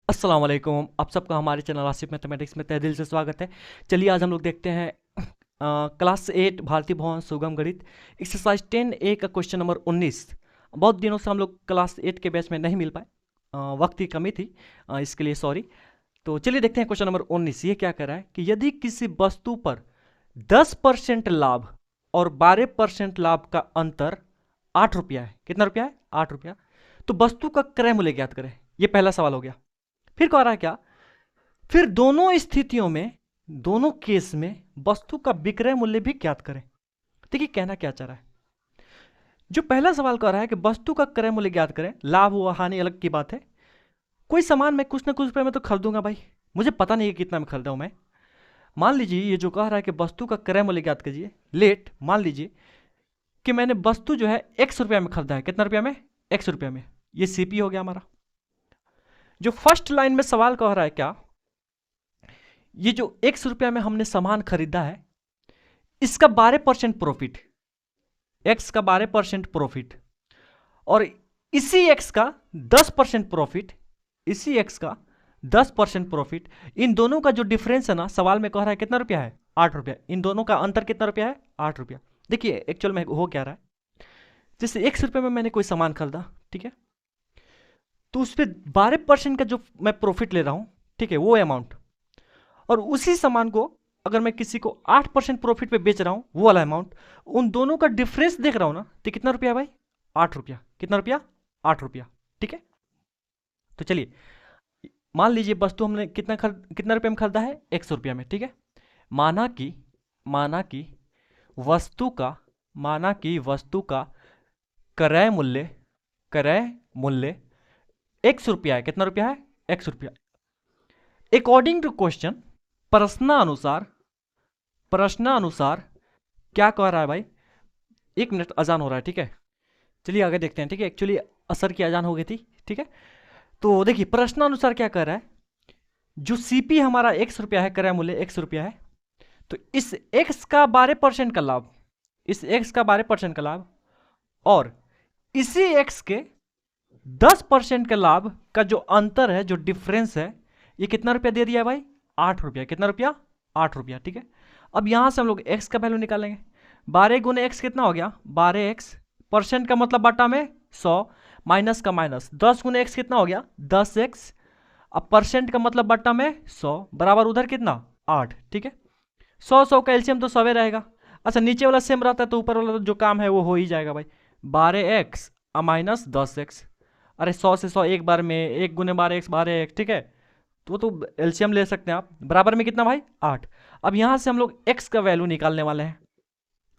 अस्सलाम वालेकुम। आप सबका हमारे चैनल आसिफ मैथमेटिक्स में तहे दिल से स्वागत है। चलिए आज हम लोग देखते हैं क्लास 8 भारतीय भवन सुगम गणित एक्सरसाइज 10A का क्वेश्चन नंबर 19। बहुत दिनों से हम लोग क्लास 8 के बैच में नहीं मिल पाए, वक्त की कमी थी, इसके लिए सॉरी। तो चलिए देखते हैं क्वेश्चन नंबर 19। ये क्या कर रहा है कि यदि किसी वस्तु पर 10% लाभ और 12% लाभ का अंतर 8 रुपया है। कितना रुपया है? 8 रुपया। तो वस्तु का क्रय मूल्य ज्ञात करें। ये पहला सवाल हो गया। फिर कह रहा है क्या, फिर दोनों स्थितियों में, दोनों केस में वस्तु का विक्रय मूल्य भी ज्ञात करें। देखिए कहना क्या चाह रहा है। जो पहला सवाल कह रहा है कि वस्तु का क्रय मूल्य ज्ञात करें, लाभ हुआ हानि अलग की बात है। कोई सामान मैं कुछ ना कुछ रुपये में तो खरीदूंगा भाई, मुझे पता नहीं है कितना में खरीदा हूं मैं। मान लीजिए ये जो कह रहा है कि वस्तु का क्रय मूल्य ज्ञात कीजिए, लेट मान लीजिए कि मैंने वस्तु जो है x रुपया में खरीदा है। कितना रुपया में? x रुपया में। ये सीपी हो गया हमारा। जो फर्स्ट लाइन में सवाल कह रहा है क्या, ये जो x रुपया में हमने सामान खरीदा है, इसका 12% प्रॉफिट, x का 12% प्रॉफिट और इसी x का 10% प्रॉफिट, इसी x का 10% प्रॉफिट, इन दोनों का जो डिफरेंस है ना, सवाल में कह रहा है कितना रुपया है? 8 रुपया। इन दोनों का अंतर कितना रुपया है? 8 रुपया। देखिए एक्चुअल में हो क्या रहा है, जैसे x रुपये में मैंने कोई सामान खरीदा, ठीक है, तो उस पर 12% का जो मैं प्रॉफिट ले रहा हूं, ठीक है, वो अमाउंट, और उसी सामान को अगर मैं किसी को 8% प्रॉफिट पे बेच रहा हूं, वो वाला अमाउंट, उन दोनों का डिफरेंस देख रहा हूं ना, तो कितना रुपया भाई? 8 रुपया। कितना रुपया? 8 रुपया। ठीक है, तो चलिए मान लीजिए वस्तु हमने कितना रुपये में खरीदा है? 100 रुपया में। ठीक है, माना कि वस्तु का, माना कि वस्तु का क्रय मूल्य 100 रुपया है। कितना रुपया है? 100 रुपया। अकॉर्डिंग टू क्वेश्चन, प्रश्नानुसार क्या कह रहा है भाई? 1 मिनट, अजान हो रहा है। ठीक है, चलिए आगे देखते हैं। ठीक है, एक्चुअली असर की अजान हो गई थी। ठीक है, तो देखिए प्रश्नानुसार क्या कह रहा है, जो सीपी हमारा 100 रुपया है, क्रय मूल्य 100 रुपया है, तो इस x का 12% का लाभ, इस x का 12% का लाभ और इसी x के 10% के लाभ का जो अंतर है, जो डिफरेंस है, ये कितना रुपया दे दिया है भाई? 8 रुपया। कितना रुपया? 8 रुपया। ठीक है, अब यहां से हम लोग x का वैल्यू निकालेंगे। 12 गुने x कितना हो गया? 12x। परसेंट का मतलब बटा में 100, माइनस का माइनस, 10 गुने x कितना हो गया? 10x। अब परसेंट का मतलब बटा में 100 बराबर उधर कितना? 8। ठीक है, 100 का एलसीएम तो 100 रहेगा। अच्छा, नीचे वाला सेम रहता है तो ऊपर वाला जो काम है वो हो ही जाएगा भाई। 12x minus 10x। अरे 100 से 100 एक बार में, 1 गुने 12x 12x। ठीक है, तो एलसीएम ले सकते हैं आप। बराबर में कितना भाई? 8। अब यहां से हम लोग x का वैल्यू निकालने वाले हैं।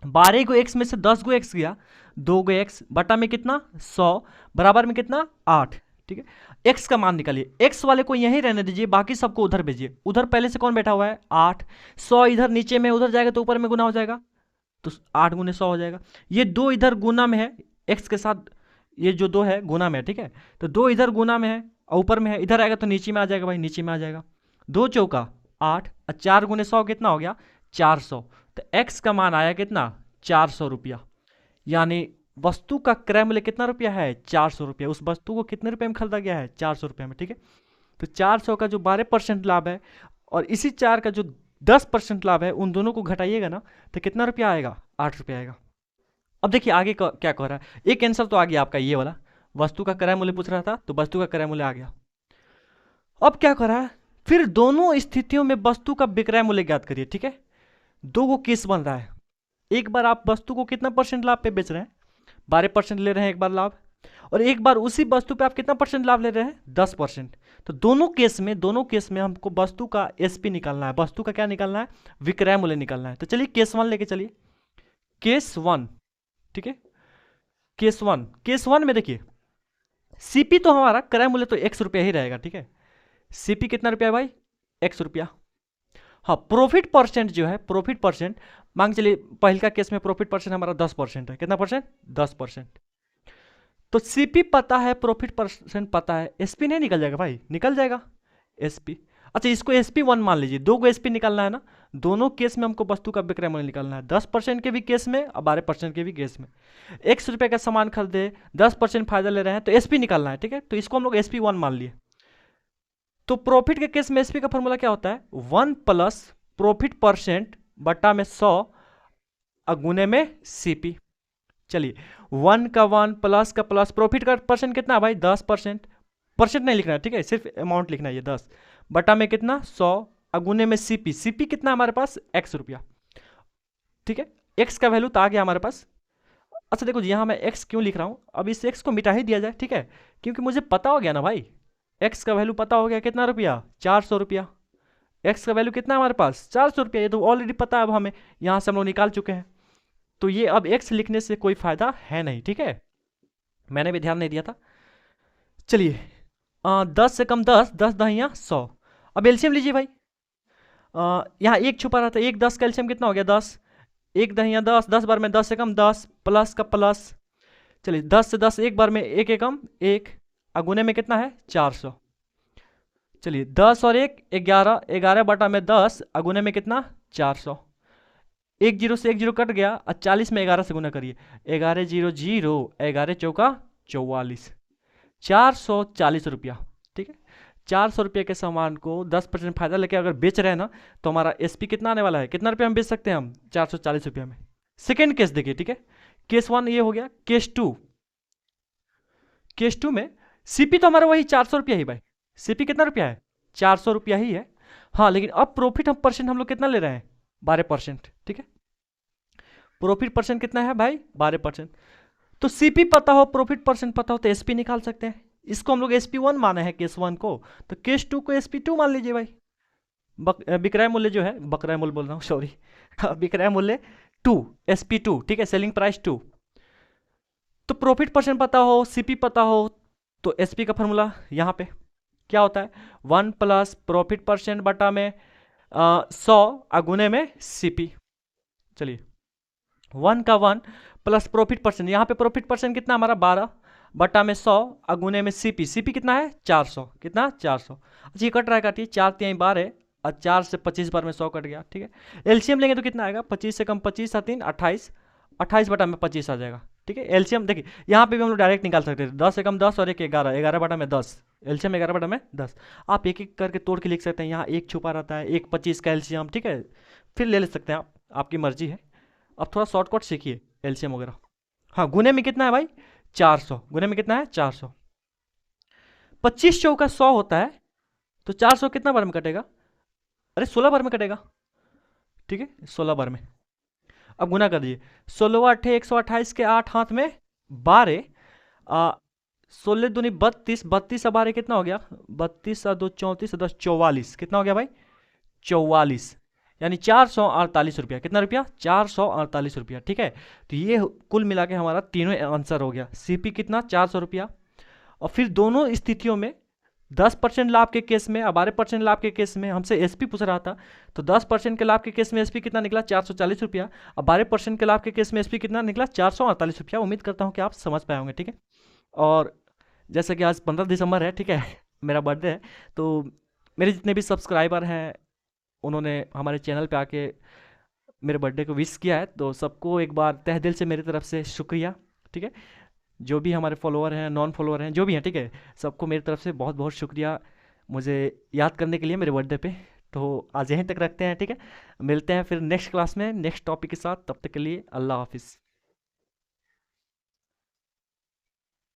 12 को x में से 10 को x गया, 2 को x बटा में कितना? 100 बराबर में कितना? 8। ठीक है, x का मान निकालिए। x वाले को यहीं रहने दीजिए, बाकी सबको उधर भेजिए। उधर पहले से कौन बैठा हुआ है? 8। 100 इधर नीचे में, उधर जाएगा तो ऊपर में गुना हो जाएगा, तो 8 गुने 100 हो जाएगा। ये 2 इधर गुना में है x के साथ, ये जो 2 है गुना में है। ठीक है, तो 2 इधर गुना में है और ऊपर में है, इधर आएगा तो नीचे में आ जाएगा भाई, नीचे में आ जाएगा। 2 चौका 8 और 4 गुने 100 कितना हो गया? 400। तो x का मान आया कितना? 400 रुपया। यानी वस्तु का क्रय मूल्य कितना रुपया है? 400 रुपया। उस वस्तु को कितने रुपए में खरीदा गया है? 400 रुपये में। ठीक है, तो 400 का जो 12% लाभ है और इसी 4 का जो 10% लाभ है, उन दोनों को घटाइएगा ना, तो कितना रुपया आएगा? 8 रुपया आएगा। अब देखिए आगे क्या कह रहा है। एक आंसर तो आ गया आपका, ये वाला वस्तु का क्रय मूल्य पूछ रहा था, तो वस्तु का क्रय मूल्य आ गया। अब क्या कर रहा है, फिर दोनों स्थितियों में वस्तु का विक्रय मूल्य ज्ञात करिए। ठीक है, दो को केस बन रहा है। एक बार आप वस्तु को कितना परसेंट लाभ पे बेच रहे हैं? 12% ले रहे हैं एक बार लाभ, और एक बार उसी वस्तु पे आप कितना परसेंट लाभ ले रहे हैं? 10%। तो दोनों केस में हमको वस्तु का एसपी निकालना है। वस्तु का क्या निकालना है? विक्रय मूल्य निकालना है। तो चलिए केस 1 लेके चलिए। केस 1, ठीक है, केस वन में देखिए सीपी तो हमारा क्रय मूल्य तो 100 रुपया ही रहेगा। ठीक है, सीपी कितना रुपया है भाई? 100 रुपया। हाँ, प्रॉफिट परसेंट जो है, प्रॉफिट परसेंट मांग चलिए, पहले केस में प्रॉफिट परसेंट हमारा 10% है। कितना परसेंट? 10%। तो सीपी पता है, प्रॉफिट परसेंट पता है, एसपी नहीं निकल जाएगा भाई? निकल जाएगा एसपी। अच्छा, इसको एसपी 1 मान लीजिए। 2 को एसपी निकालना है ना, दोनों केस में हमको वस्तु का विक्रय मूल्य निकालना है, 10% के भी केस में और 12% के भी केस में। 100 रुपये का सामान खरीदे, 10% फायदा ले रहे हैं, तो एसपी निकालना है। ठीक है, तो इसको हम लोग एसपी 1 मान लिए। तो प्रॉफिट के केस में एसपी का फॉर्मूला क्या होता है, 1 प्लस प्रॉफिट परसेंट बटा में 100 गुने में सीपी। चलिए 1 का 1 प्लस का प्लस, प्रॉफिट का परसेंट कितना है भाई 10%, परसेंट नहीं लिखना है ठीक है, सिर्फ अमाउंट लिखना है ये 10 बटा में कितना 100 अगुने में सीपी। सीपी कितना हमारे पास x रुपया, ठीक है, x का वैल्यू तो आ गया हमारे पास। अच्छा देखो यहाँ मैं x क्यों लिख रहा हूँ, अब इस x को मिटा ही दिया जाए ठीक है, क्योंकि मुझे पता हो गया ना भाई, x का वैल्यू पता हो गया कितना रुपया 400 रुपया। x का वैल्यू कितना हमारे पास 400 रुपया, ये तो ऑलरेडी पता है अब हमें, यहाँ से हम लोग निकाल चुके हैं। तो ये अब x लिखने से कोई फायदा है नहीं, ठीक है, मैंने भी ध्यान नहीं दिया था। चलिए 10 से कम 10, 10 दहिया 100। अब एलसीएम लीजिए भाई, यहाँ एक छुपा रहा था, एक 10 का एलसीएम कितना हो गया 10, एक दहिया 10, 10 बार में 10 से कम 10, प्लस का प्लस। चलिए 10 से 10 एक बार में एक एकम एक, अगुने में कितना है 400। चलिए 10 और 1 11, 11 बटा में 10 अगुने में कितना 400। एक जीरो से एक जीरो कट गया, और 40 में 11 से गुना करिए, 11 जीरो जीरो, 11 चौका 44, 440 रुपया, ठीक है। 400 रुपये के सामान को 10% फायदा लेके अगर बेच रहे हैं ना, तो हमारा एसपी कितना आने वाला है, कितना रुपये हम बेच सकते हैं हम 440 रुपये में। सेकेंड केस देखिए, ठीक है, केस 1 ये हो गया। केस 2, केस 2 में सीपी तो हमारा वही 400 रुपया ही भाई, सीपी कितना रुपया है 400 रुपया ही है। हाँ लेकिन अब प्रॉफिट हम परसेंट हम लोग कितना ले रहे हैं 12%, ठीक है, प्रॉफिट परसेंट कितना है भाई 12%। तो सीपी पता हो प्रॉफिट परसेंट पता हो तो एसपी निकाल सकते हैं, इसको हम लोग SP1 माने हैं केस 1 को, तो केस 2 को SP2 मान लीजिए भाई। विक्रय मूल्य जो है, बक्रय मूल्य बोल रहा हूँ सॉरी, विक्रय मूल्य 2 SP2, ठीक है, सेलिंग प्राइस 2। तो प्रॉफिट परसेंट पता हो, सीपी पता हो, तो एसपी का फॉर्मूला यहाँ पे क्या होता है 1 प्लस प्रॉफिट परसेंट बटा में 100 अगुने में सीपी। चलिए 1 का 1 प्लस प्रॉफिट परसेंट, यहाँ पे प्रॉफिट परसेंट कितना हमारा 12 बटा में 100 अगुने में सीपी। सीपी कितना है 400, कितना 400। अच्छा ये कट रहा है, काटिए 4 3 12 और 4 से 25 बार में 100 कट गया, ठीक है। एलसीएम लेंगे तो कितना आएगा 25 से कम 25 और 3 28, 28 बटा में 25 आ जाएगा, ठीक है। एलसीएम देखिए यहाँ पे भी हम लोग डायरेक्ट निकाल सकते हैं, 10 से कम 10 और 1 11, 11 बटा में 10, एलसीएम 11 बटा में 10। आप एक एक करके तोड़ के लिख सकते हैं, यहाँ एक छुपा रहता है, एक 25 का एलसीएम, ठीक है, फिर ले सकते हैं आप, आपकी मर्जी है। अब थोड़ा शॉर्टकट सीखिए एलसीएम वगैरह। हाँ गुने में कितना है भाई 400, गुने में कितना है 400, 25 चौका 100 होता है, तो 400 कितना बार में कटेगा, अरे 16 बार में कटेगा, ठीक है 16 बार में। अब गुना कर दीजिए, 16 अट्ठे 128 के 8 हाथ में 12, 16 दूनी 32, 32 और 12 कितना हो गया 32 और 2 34 और 10 44, कितना हो गया भाई 44, यानी 448 रुपया। कितना रुपया 448 रुपया, ठीक है। तो ये कुल मिला के हमारा तीनों आंसर हो गया। सीपी कितना 400 रुपया, और फिर दोनों स्थितियों में 10% लाभ के केस में और 12% लाभ के केस में हमसे एसपी पूछ रहा था, तो 10% के लाभ के केस में एसपी कितना निकला 440 रुपया, और 12% के लाभ के केस में एसपी कितना निकला 448 रुपया। उम्मीद करता हूँ कि आप समझ पाए होंगे, ठीक है। और जैसे कि आज 15 दिसंबर है, ठीक है, मेरा बर्थडे है, तो मेरे जितने भी सब्सक्राइबर हैं उन्होंने हमारे चैनल पे आके मेरे बर्थडे को विश किया है, तो सबको एक बार तहे दिल से मेरी तरफ से शुक्रिया, ठीक है। जो भी हमारे फॉलोअर हैं, नॉन फॉलोअर हैं, जो भी हैं, ठीक है, सबको मेरी तरफ से बहुत बहुत शुक्रिया मुझे याद करने के लिए मेरे बर्थडे पे। तो आज यहीं तक रखते हैं, ठीक है, मिलते हैं फिर नेक्स्ट क्लास में नेक्स्ट टॉपिक के साथ, तब तक के लिए अल्लाह हाफिज़।